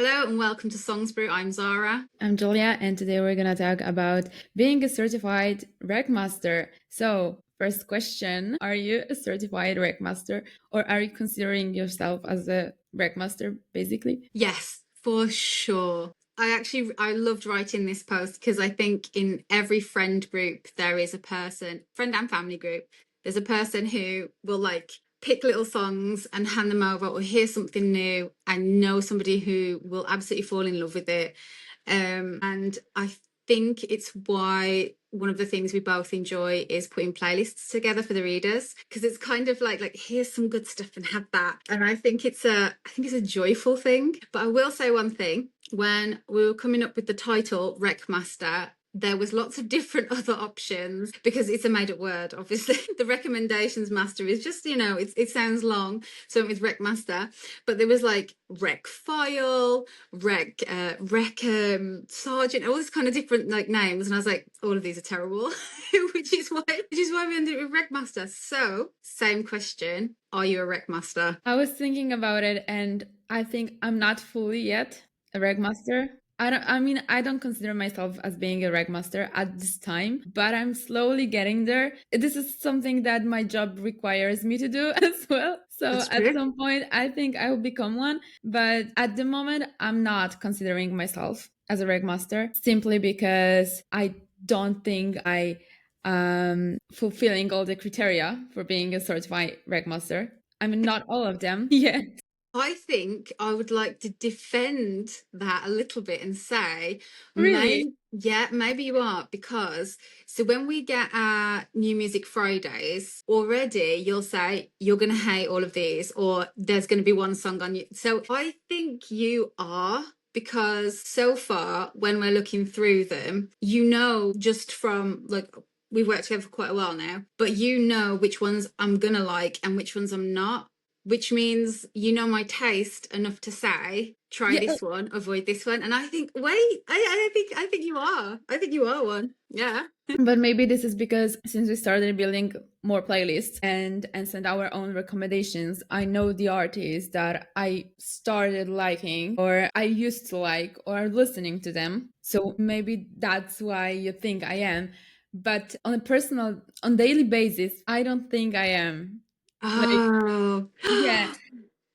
Hello and welcome to Songs Brew. I'm Zara. I'm Julia, and today we're gonna talk about being a certified RecMaster. So, first question, are you a certified RecMaster, or are you considering yourself as a RecMaster, basically? Yes, for sure. I loved writing this post because I think in every friend group there is a person, friend and family group, there's a person who will like pick little songs and hand them over or hear something new and know somebody who will absolutely fall in love with it. And I think it's why one of the things we both enjoy is putting playlists together for the readers, because it's kind of like here's some good stuff and have that. And I think it's a joyful thing. But I will say one thing: when we were coming up with the title RecMaster, there was lots of different other options because it's a made-up word. Obviously, the recommendations master is just it sounds long, so with RecMaster. But there was like Rec File, Rec Sergeant, all this kind of different like names, and I was like, all of these are terrible, which is why we ended up with RecMaster. So, same question: are you a RecMaster? I was thinking about it, and I think I'm not fully yet a RecMaster. I don't consider myself as being a RecMaster at this time, but I'm slowly getting there. This is something that my job requires me to do as well. So That's at true. some point, I think I will become one. But at the moment, I'm not considering myself as a RecMaster simply because I don't think I fulfilling all the criteria for being a certified RecMaster. I mean, not all of them. Yeah. I think I would like to defend that a little bit and say, Really? maybe you are, because so when we get our New Music Fridays, already you'll say you're going to hate all of these, or there's going to be one song on you. So I think you are. Because so far, when we're looking through them, just from like we've worked together for quite a while now, but which ones I'm gonna like and which ones I'm not, which means my taste enough to say try Yeah. this one, avoid this one. And I think, wait, I think you are. I think you are one. Yeah. But maybe this is because since we started building more playlists and send our own recommendations, I know the artists that I started liking or I used to like or listening to them. So maybe that's why you think I am. But on daily basis, I don't think I am. Like, Oh. yeah,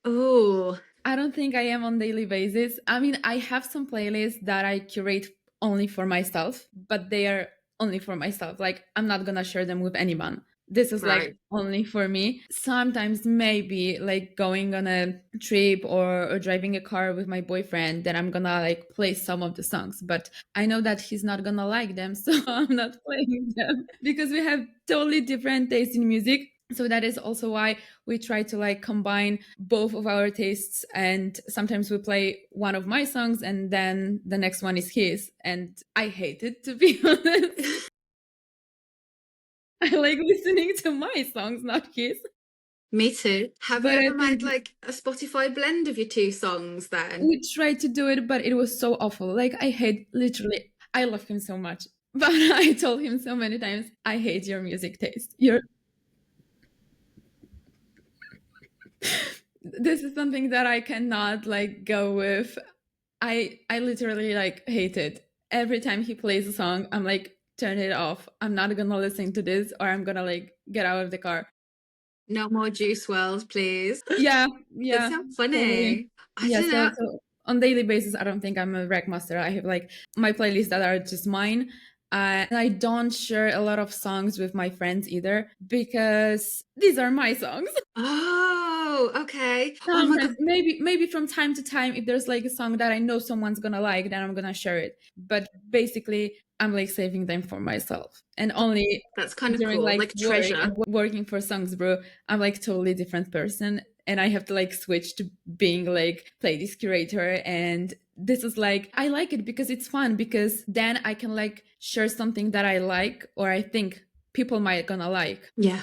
Oh. I don't think I am on daily basis. I mean, I have some playlists that I curate only for myself, but they are only for myself. Like, I'm not gonna share them with anyone. This is like Right. only for me. Sometimes maybe like going on a trip or driving a car with my boyfriend, then I'm gonna like play some of the songs. But I know that he's not gonna like them, so I'm not playing them because we have totally different tastes in music. So that is also why we try to like combine both of our tastes, and sometimes we play one of my songs and then the next one is his, and I hate it, to be honest. I like listening to my songs, not his. Me too. Have you But I ever made think like a Spotify blend of your two songs then? we tried to do it, but it was so awful. Like, I hate, literally, I love him so much, but I told him so many times, I hate your music taste. This is something that I cannot like go with. I literally like hate it. Every time he plays a song, I'm like, turn it off. I'm not gonna listen to this, or I'm gonna like get out of the car. No more juice wells, please. Yeah, That's yeah, so totally. funny. I Yeah, don't know. so on daily basis, I don't think I'm a rec master. I have like my playlists that are just mine. And I don't share a lot of songs with my friends either because these are my songs. Oh, okay. Oh my Sometimes, God. maybe from time to time, if there's like a song that I know someone's gonna like, then I'm gonna share it. But basically, I'm like saving them for myself, and only That's kind of during cool. like Like work treasure. and working for songs, bro, I'm like totally different person, and I have to like switch to being like playlist curator. And this is like I like it because it's fun, because then I can like share something that I like or I think people might gonna like. Yeah,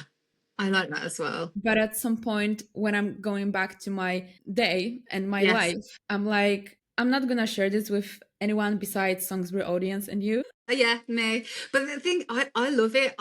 I like that as well. But at some point, when I'm going back to my day and my Yes. life, I'm like, I'm not gonna share this with anyone besides Songsbury audience and you. Yeah, me. But the thing, I love it.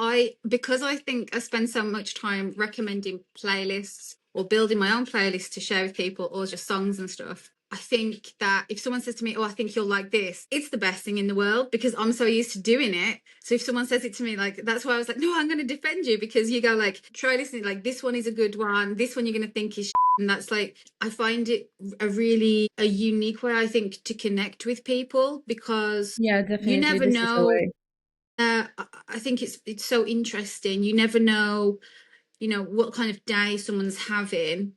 Because I think I spend so much time recommending playlists or building my own playlist to share with people or just songs and stuff. I think that if someone says to me, "Oh, I think you'll like this," it's the best thing in the world because I'm so used to doing it. So if someone says it to me, like that's why I was like, "No, I'm going to defend you," because you go like, "Try listening. Like this one is a good one. This one you're going to think is," and that's like I find it a unique way I think to connect with people because Yeah, you definitely. never This is the know. way. I think it's so interesting. You never know, what kind of day someone's having.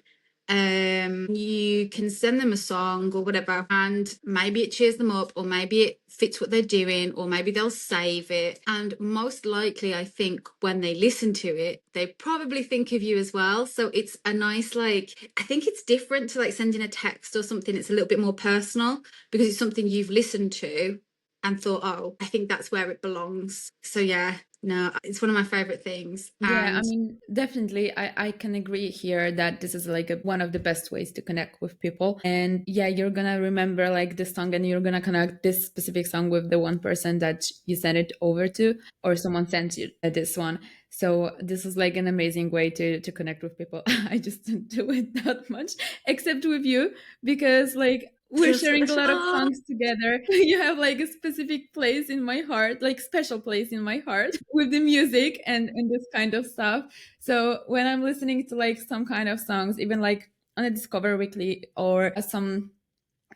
You can send them a song or whatever, and maybe it cheers them up, or maybe it fits what they're doing, or maybe they'll save it. And most likely, I think when they listen to it, they probably think of you as well. So it's a nice, like, I think it's different to like sending a text or something. It's a little bit more personal because it's something you've listened to and thought, oh, I think that's where it belongs. So yeah, no, it's one of my favorite things. Yeah, I And mean, definitely, I can agree here that this is like one of the best ways to connect with people. And yeah, you're gonna remember like this song and you're gonna connect this specific song with the one person that you sent it over to, or someone sent you this one. So this is like an amazing way to connect with people. I just don't do it that much, except with you, because like we're feels sharing a lot of special. songs together. You have like a specific place in my heart, like special place in my heart with the music and this kind of stuff. So when I'm listening to like some kind of songs, even like on a Discover Weekly or some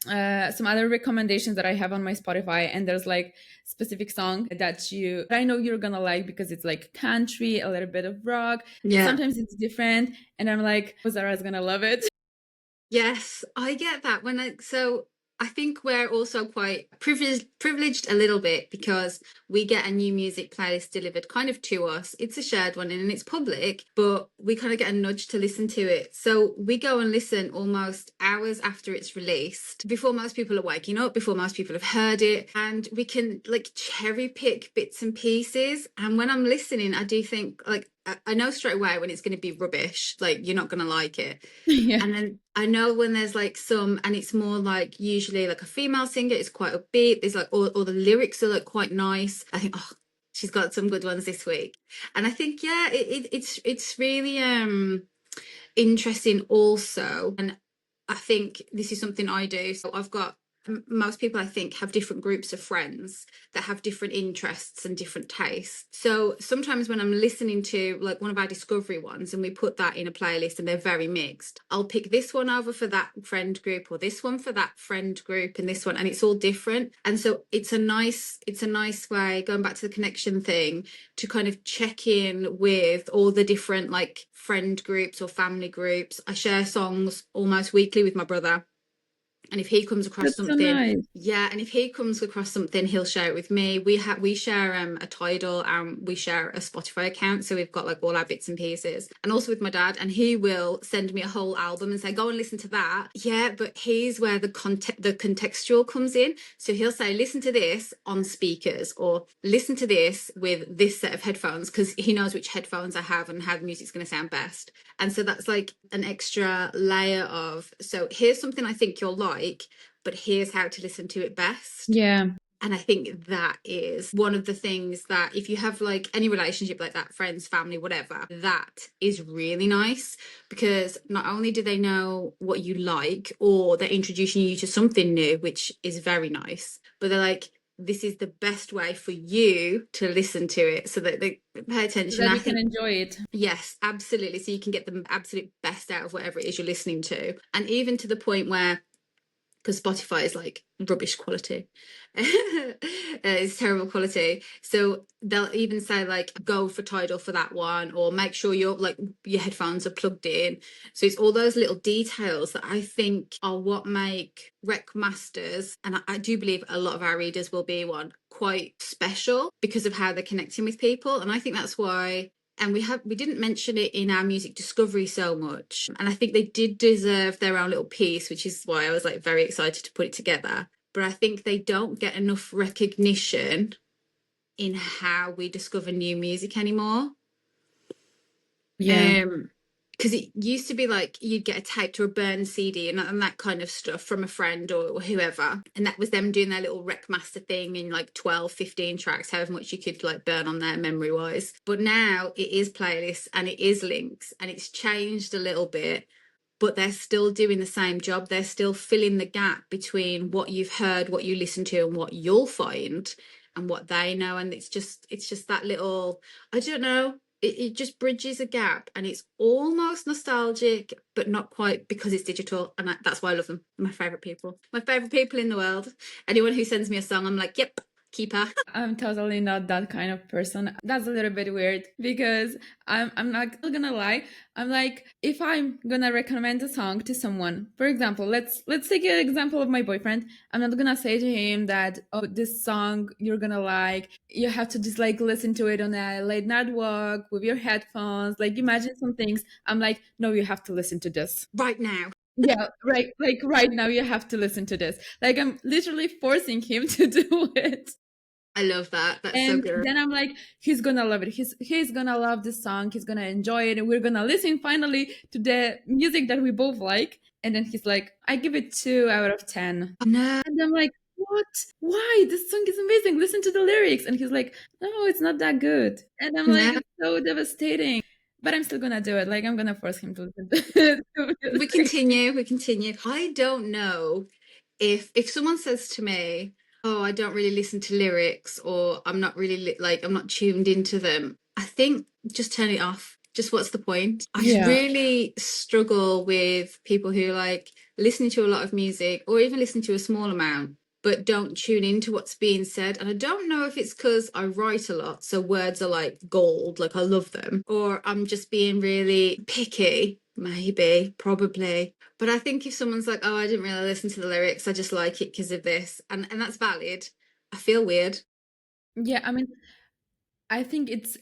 other recommendations that I have on my Spotify, and there's like specific song that you I know you're gonna like because it's like country, a little bit of rock. Yeah. Sometimes it's different, and I'm like, oh, Zara's gonna love it. Yes, I get that I think we're also quite privileged a little bit because we get a new music playlist delivered kind of to us. It's a shared one and it's public, but we kind of get a nudge to listen to it. So we go and listen almost hours after it's released, before most people are waking up, before most people have heard it, and we can like cherry pick bits and pieces. And when I'm listening, I do think like I know straight away when it's going to be rubbish, like you're not going to like it. Yeah, And then I know when there's like some, and it's more like usually like a female singer, it's quite upbeat. There's like, all the lyrics are like quite nice. I think, oh, she's got some good ones this week. And I think, yeah, it's really interesting also. And I think this is something I do. So I've got most people I think have different groups of friends that have different interests and different tastes. So sometimes when I'm listening to like one of our discovery ones and we put that in a playlist and they're very mixed, I'll pick this one over for that friend group or this one for that friend group and this one, and it's all different. And so it's a nice way, going back to the connection thing, to kind of check in with all the different like friend groups or family groups. I share songs almost weekly with my brother, and if he comes across that's so something, nice. yeah, and if he comes across something, he'll share it with me. We share a Tidal and we share a Spotify account, so we've got like all our bits and pieces. And also with my dad, and he will send me a whole album and say, go and listen to that. Yeah, but here's where the contextual comes in. So he'll say, listen to this on speakers, or listen to this with this set of headphones, because he knows which headphones I have and how the music's going to sound best. And so that's like an extra layer of, so here's something I think you'll like, but here's how to listen to it best. Yeah. And I think that is one of the things that if you have like any relationship like that, friends, family, whatever, that is really nice, because not only do they know what you like, or they're introducing you to something new, which is very nice, but they're like, this is the best way for you to listen to it so that they pay So attention. that I you can think, enjoy it. yes, absolutely. So you can get the absolute best out of whatever it is you're listening to. And even to the point where, because Spotify is like rubbish quality. It's terrible quality. So they'll even say like go for Tidal for that one, or make sure your headphones are plugged in. So it's all those little details that I think are what make RecMasters, and I do believe a lot of our readers will be one, quite special because of how they're connecting with people. And I think that's why, and we didn't mention it in our music discovery so much, and I think they did deserve their own little piece, which is why I was like very excited to put it together. But I think they don't get enough recognition in how we discover new music anymore. Yeah. um because it used to be like you'd get a tape or a burned CD and that kind of stuff from a friend or whoever, and that was them doing their little RecMaster thing in like 12, 15 tracks, however much you could like burn on there memory wise. But now it is playlists and it is links, and it's changed a little bit. but they're still doing the same job. They're still filling the gap between what you've heard, what you listen to, and what you'll find, and what they know. And it's just that little, I don't know, it just bridges a gap, and it's almost nostalgic, but not quite, because it's digital. And that's why I love them. They're my favorite people in the world. Anyone who sends me a song, I'm like, yep, keeper. I'm totally not that kind of person. That's a little bit weird because I'm not gonna lie. I'm like, if I'm gonna recommend a song to someone, for example, let's take an example of my boyfriend. I'm not gonna say to him that, oh, this song you're gonna like. You have to just like listen to it on a late night walk with your headphones. Like imagine some things. I'm like, no, you have to listen to this. Right now. Yeah, right. Like right now, you have to listen to this. Like I'm literally forcing him to do it. I love that. That's so And good. then I'm like, he's gonna love it. He's gonna love this song. He's gonna enjoy it, and we're gonna listen finally to the music that we both like. And then he's like, I give it 2 out of 10. No, And I'm like, what? Why? This song is amazing. Listen to the lyrics. And he's like, no, it's not that good. And I'm like, no. it's so devastating. But I'm still gonna do it. Like I'm gonna force him to listen to We it. continue. We continue. I don't know if someone says to me, "Oh, I don't really listen to lyrics," or "I'm not really like I'm not tuned into them," I think just turn it off. Just what's the point? I Yeah. really struggle with people who like listening to a lot of music or even listen to a small amount, but don't tune into what's being said. And I don't know if it's because I write a lot, so words are like gold, like I love them, or I'm just being really picky. Maybe, probably. But I think if someone's like, "Oh, I didn't really listen to the lyrics, I just like it because of this," and that's valid, I feel weird. Yeah, I mean, I think it's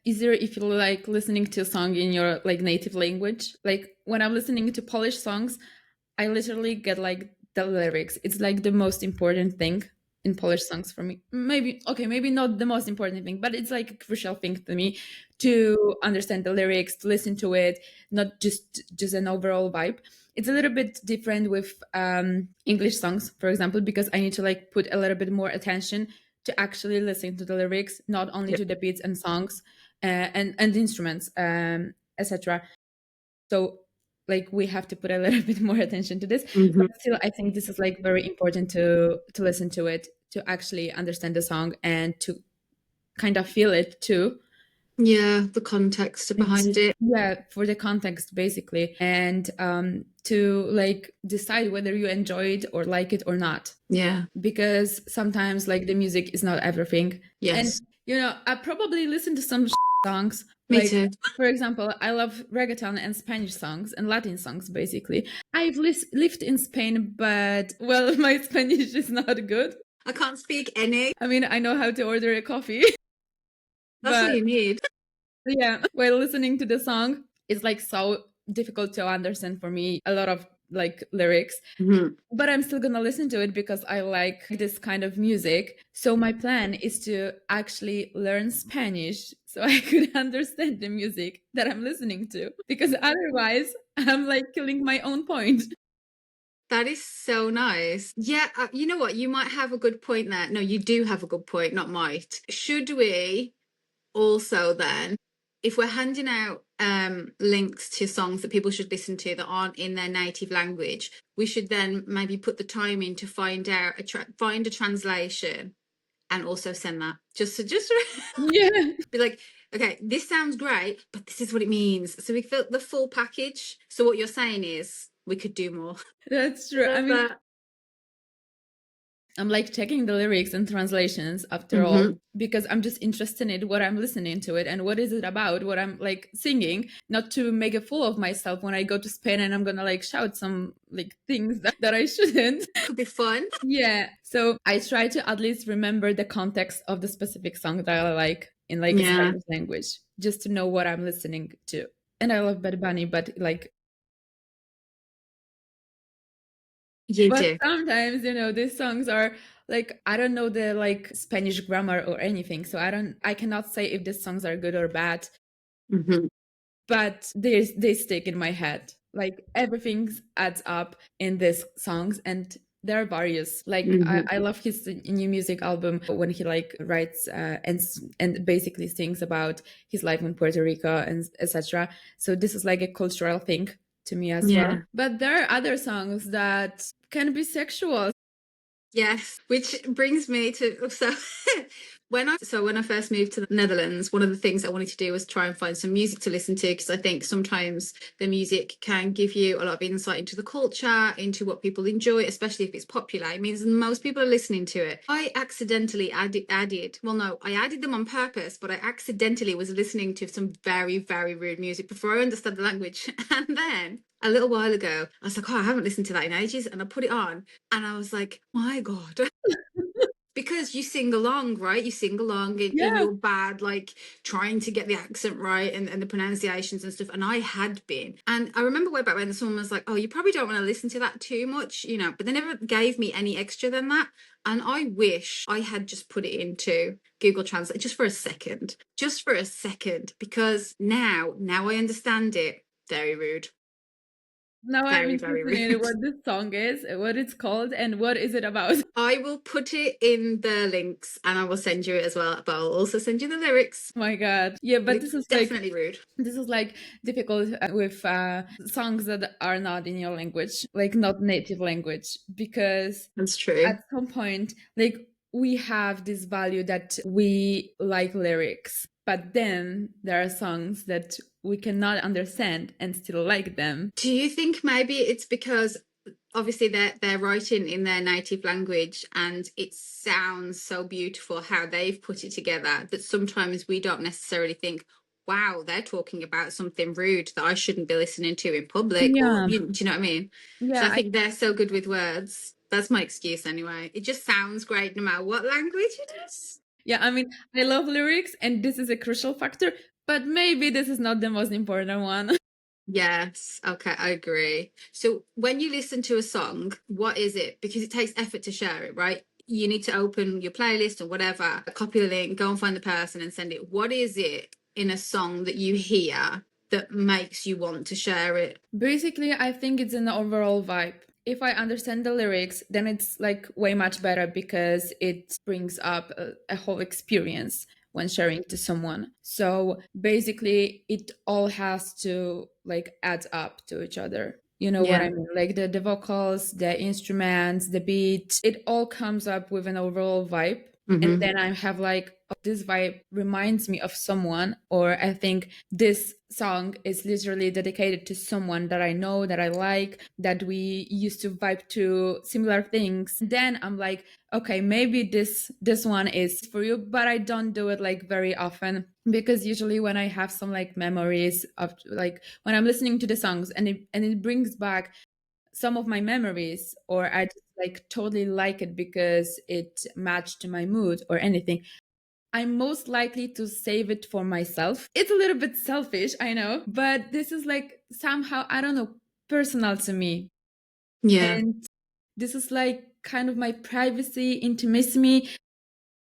easier if you like listening to a song in your like native language. Like when I'm listening to Polish songs, I literally get like the lyrics. It's like the most important thing in Polish songs for me. Maybe okay, maybe not the most important thing, but it's like a crucial thing to me to understand the lyrics, to listen to it, not just an overall vibe. It's a little bit different with English songs, for example, because I need to like put a little bit more attention to actually listen to the lyrics, not only Yeah. to the beats and songs and instruments, etc. So like we have to put a little bit more attention to this, but Hmm. still I think this is like very important to listen to it, to actually understand the song and to kind of feel it too. Yeah, the context behind it. Yeah, for the context basically, and to like decide whether you enjoy it or like it or not, Yeah. because sometimes like the music is not everything. And Yes. I probably listen to some songs, Me like too. for example, I love reggaeton and Spanish songs and Latin songs basically. I've lived in Spain, but well, my Spanish is not good. I can't speak any. I mean, I know how to order a coffee, That's all but you need. yeah, while listening to the song, it's like so difficult to understand for me a lot of like lyrics. Mhm. But I'm still gonna listen to it because I like this kind of music. So my plan is to actually learn Spanish so I could understand the music that I'm listening to. Because otherwise, I'm like killing my own point. That is so nice. Yeah, you know what? You might have a good point there. No, you do have a good point, not might. Should we also then, if we're handing out links to songs that people should listen to that aren't in their native language, we should then maybe put the time in to find out find a translation and also send that. Just Yeah, be like, okay, this sounds great, but this is what it means. So we feel the full package. So what you're saying is we could do more. that's true. I Love mean, that. I'm like checking the lyrics and translations after all Hmm. because I'm just interested in what I'm listening to it and what is it about, what I'm like singing, not to make a fool of myself when I go to Spain and I'm gonna like shout some like things that I shouldn't. Could be fun. Yeah. So I try to at least remember the context of the specific song that I like in like a Yeah, Spanish language, just to know what I'm listening to. And I love Bad Bunny, but like, you but do. sometimes, these songs are like, I don't know the like Spanish grammar or anything. So I cannot say if these songs are good or bad, Hmm. but they stick in my head. Like everything adds up in these songs, and there are various. Like Hmm. I love his new music album when he like writes and basically sings about his life in Puerto Rico and etc. So this is like a cultural thing to me as well. Yeah. But there are other songs that can be sexual. Yes, which brings me to so when I first moved to the Netherlands, one of the things I wanted to do was try and find some music to listen to because I think sometimes the music can give you a lot of insight into the culture, into what people enjoy, especially if it's popular. It means most people are listening to it. I accidentally well, no, I added them on purpose, but I accidentally was listening to some very, very rude music before I understood the language. And then a little while ago, I was like, oh, I haven't listened to that in ages. And I put it on and I was like, my God. Because you sing along, right? You sing along in Yeah. your bad, like trying to get the accent right and the pronunciations and stuff. And I had been. And I remember way back when someone was like, oh, you probably don't want to listen to that too much, you know, but they never gave me any extra than that. And I wish I had just put it into Google Translate just for a second, because now I understand it. Very rude. Now I'm Very, very interested in rude. what this song is, what it's called, and what is it about. I will put it in the links and I will send you it as well, but I'll also send you the lyrics. Oh my God. Yeah, but It's definitely rude. this is like difficult with songs that are not in your language, like not native language, because That's true. at some point, like we have this value that we like lyrics, but then there are songs that we cannot understand and still like them. Do you think maybe it's because obviously they're writing in their native language and it sounds so beautiful how they've put it together that sometimes we don't necessarily think, wow, they're talking about something rude that I shouldn't be listening to in public, or Yeah, do you know what I mean? So yeah, I think they're so good with words. That's my excuse anyway. It just sounds great no matter what language it is. yeah. I mean, I love lyrics, and this is a crucial factor, but maybe this is not the most important one. Yes, okay, I agree. So when you listen to a song, what is it? Because it takes effort to share it, right? You need to open your playlist or whatever, copy the link, go and find the person and send it. What is it in a song that you hear that makes you want to share it? Basically, I think it's an overall vibe. If I understand the lyrics, then it's like way much better because it brings up a whole experience when sharing to someone. So basically, it all has to like add up to each other. You know what Yeah. I mean? Like the vocals, the instruments, the beat, it all comes up with an overall vibe. And Hmm. then I have like, oh, this vibe reminds me of someone, or I think this song is literally dedicated to someone that I know, that I like, that we used to vibe to similar things. Then I'm like, okay, maybe this one is for you, but I don't do it like very often, because usually when I have some like memories of like when I'm listening to the songs and it brings back some of my memories, or I just like totally like it because it matched my mood or anything, I'm most likely to save it for myself. It's a little bit selfish, I know, but this is like somehow, I don't know, personal to me. Yeah. And this is like kind of my privacy, intimacy.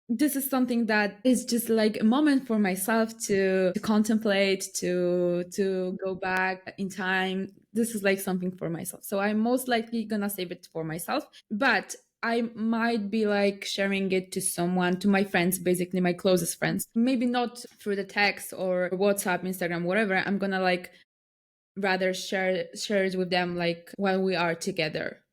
This is something that is just like a moment for myself to contemplate, to go back in time. This is like something for myself, so I'm most likely gonna save it for myself, but I might be like sharing it to someone, to my friends, basically my closest friends, maybe not through the text or WhatsApp, Instagram, whatever. I'm gonna like rather share it with them like while we are together,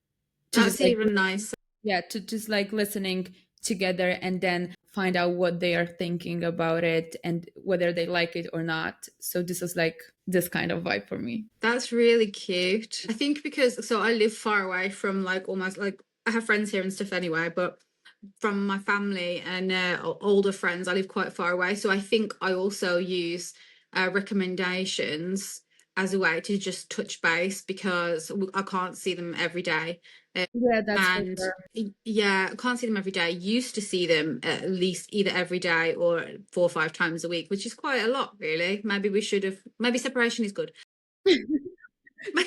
to just That's like, even nicer. yeah, to just like listening together and then find out what they are thinking about it and whether they like it or not. So this is like this kind of vibe for me. That's really cute. I think because so I live far away from like almost like I have friends here and stuff anyway, but from my family and older friends, I live quite far away. So I think I also use recommendations as a way to just touch base because I can't see them every day. Yeah, that's for And sure. yeah, I can't see them every day. Used to see them at least either every day or 4 or 5 times a week, which is quite a lot, really. Maybe we should have, maybe separation is good. maybe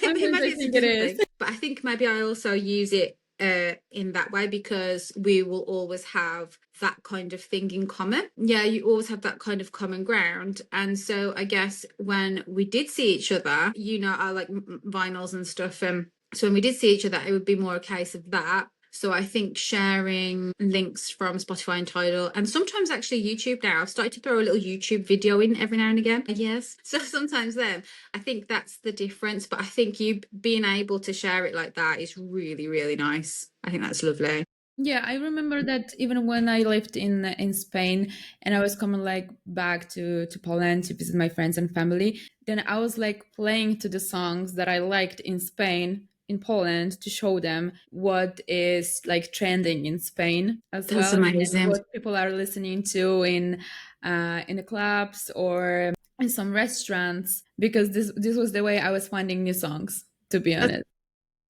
Sometimes I it's a think it different is. thing. But I think maybe I also use it in that way because we will always have that kind of thing in common. Yeah, you always have that kind of common ground. And so I guess when we did see each other, you know, I like vinyls and stuff. So when we did see each other, it would be more a case of that. So I think sharing links from Spotify and Tidal, and sometimes actually YouTube now, I've started to throw a little YouTube video in every now and again. Yes. So sometimes then I think that's the difference. But I think you being able to share it like that is really, really nice. I think that's lovely. Yeah, I remember that even when I lived in Spain and I was coming like back to Poland to visit my friends and family, then I was like playing to the songs that I liked in Spain in Poland to show them what is like trending in Spain as That's well, and amazing. what people are listening to in the clubs or in some restaurants, because this was the way I was finding new songs, to be That's, honest.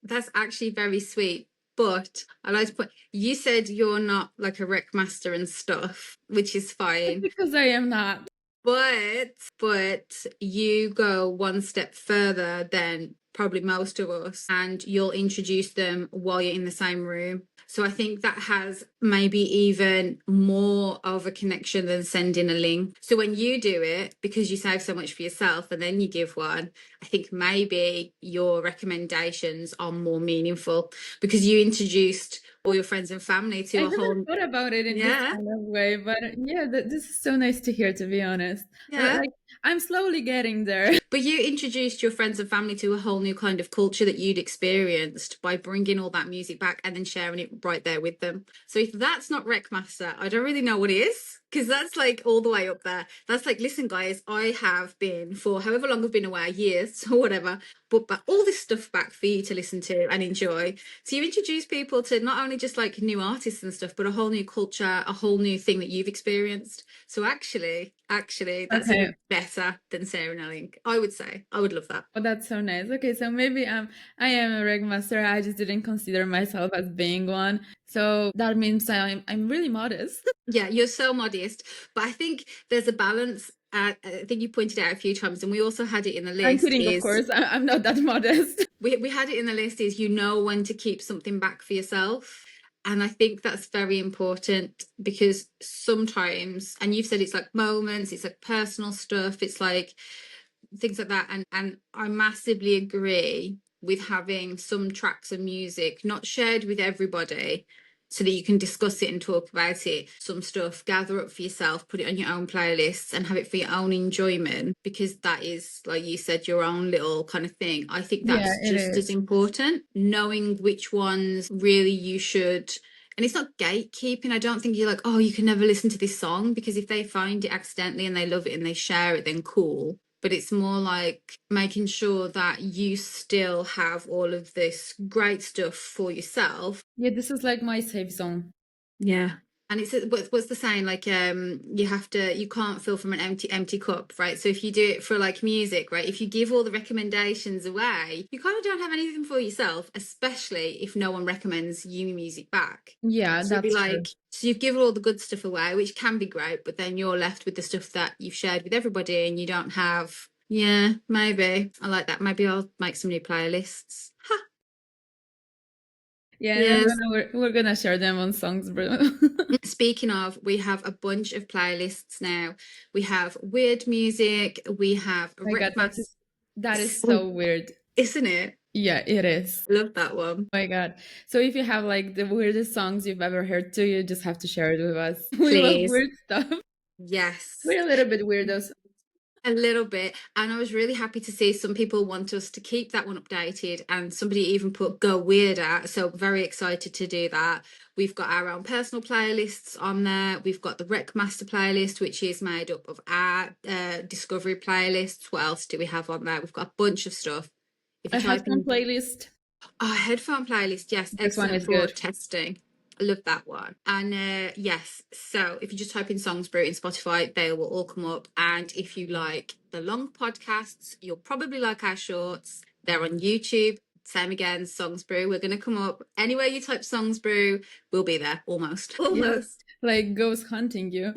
that's actually very sweet. But I like to put, you said you're not like a rec master and stuff, which is fine. Because I am not. But you go one step further than probably most of us, and you'll introduce them while you're in the same room. So I think that has maybe even more of a connection than sending a link. So when you do it, because you save so much for yourself and then you give one, I think maybe your recommendations are more meaningful because you introduced all your friends and family I to a never whole, thought about it in this yeah, kind of way, but yeah, this is so nice to hear, to be honest. yeah. Like, I'm slowly getting there. But you introduced your friends and family to a whole new kind of culture that you'd experienced by bringing all that music back and then sharing it right there with them. So if that's not RecMaster, I don't really know what is, because that's like all the way up there. That's like, listen, guys, I have been for however long I've been away, years or whatever, but all this stuff back for you to listen to and enjoy. So you introduce people to not only just like new artists and stuff, but a whole new culture, a whole new thing that you've experienced. So actually, that's Okay, even better than Sarah Nelling. I would say. I would love that. well, that's so nice. Okay, so maybe I am a RecMaster. I just didn't consider myself as being one. So that means I'm really modest. Yeah, you're so modest, but I think there's a balance. I think you pointed out a few times, and we also had it in the I'm list. kidding, of Is course. I'm not that modest. we had it in the list is you know when to keep something back for yourself. And I think that's very important because sometimes, and you've said it's like moments, it's like personal stuff, it's like things like that. And I massively agree with having some tracks of music not shared with everybody so that you can discuss it and talk about it. Some stuff, gather up for yourself, put it on your own playlists and have it for your own enjoyment because that is, like you said, your own little kind of thing. I think Yeah, that's it just as is. important, knowing which ones really you should. And it's not gatekeeping. I don't think you're like, oh, you can never listen to this song because if they find it accidentally and they love it and they share it, then cool. But it's more like making sure that you still have all of this great stuff for yourself. Yeah, this is like my safe zone. Yeah. And it's what's the saying, like you can't fill from an empty cup, right? So if you do it for like music, right, if you give all the recommendations away, you kind of don't have anything for yourself, especially if no one recommends you music back. Yeah, So you'd be that's true. like, so you've given all the good stuff away, which can be great, but then you're left with the stuff that you've shared with everybody and you don't have. Yeah, maybe. I like that. Maybe I'll make some new playlists. Ha, Yeah, and yes. we're gonna share them on songs, bro. Speaking of, we have a bunch of playlists now. We have weird music, we have My God, RecMaster, that is so weird. isn't it? Yeah, it is. Love that one. My God. So if you have like the weirdest songs you've ever heard too, you just have to share it with us. We love Please. weird stuff. Yes. We're a little bit weirdos. A little bit. And I was really happy to see some people want us to keep that one updated, and somebody even put go weirder. So very excited to do that. We've got our own personal playlists on there. We've got the RecMaster playlist, which is made up of our discovery playlists. What else do we have on there? We've got a bunch of stuff. If you A type headphone in playlist. our headphone playlist, yes, This one excellent is for good. testing. I love that one. And yes, so if you just type in Songs Brew in Spotify, they will all come up. And if you like the long podcasts, you'll probably like our shorts. They're on YouTube. Same again, Songs Brew. We're going to come up anywhere you type Songs Brew, we'll be there almost. Yeah. Almost. Like ghost hunting you.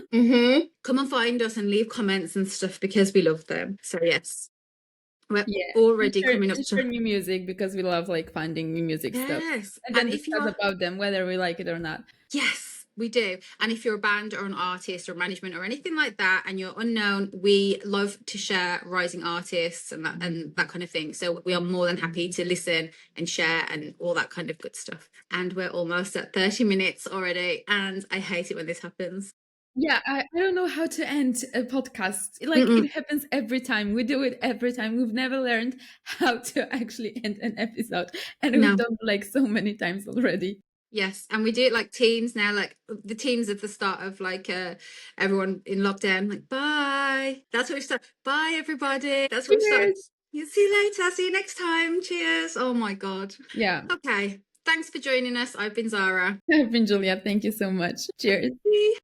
Come and find us and leave comments and stuff because we love them. So, yes, we're Yeah. already coming up And to. share new music because we love like finding new music stuff. Yes. And And then if discuss you're. about them, whether we like it or not. Yes. We do. And if you're a band or an artist or management or anything like that and you're unknown, we love to share rising artists and that kind of thing. So we are more than happy to listen and share and all that kind of good stuff. And we're almost at 30 minutes already. And I hate it when this happens. Yeah, I don't know how to end a podcast. Like Mm-mm. it happens every time. We do it every time. We've never learned how to actually end an episode. And we've No. done like so many times already. Yes, and we do it like teams now, like the teams at the start of like everyone in lockdown, like bye. That's what we start. Bye everybody. That's what we started. Cheers. You see you later. See you next time. Cheers. Oh my God. Yeah. Okay. Thanks for joining us. I've been Zara. I've been Julia. Thank you so much. Cheers. Bye.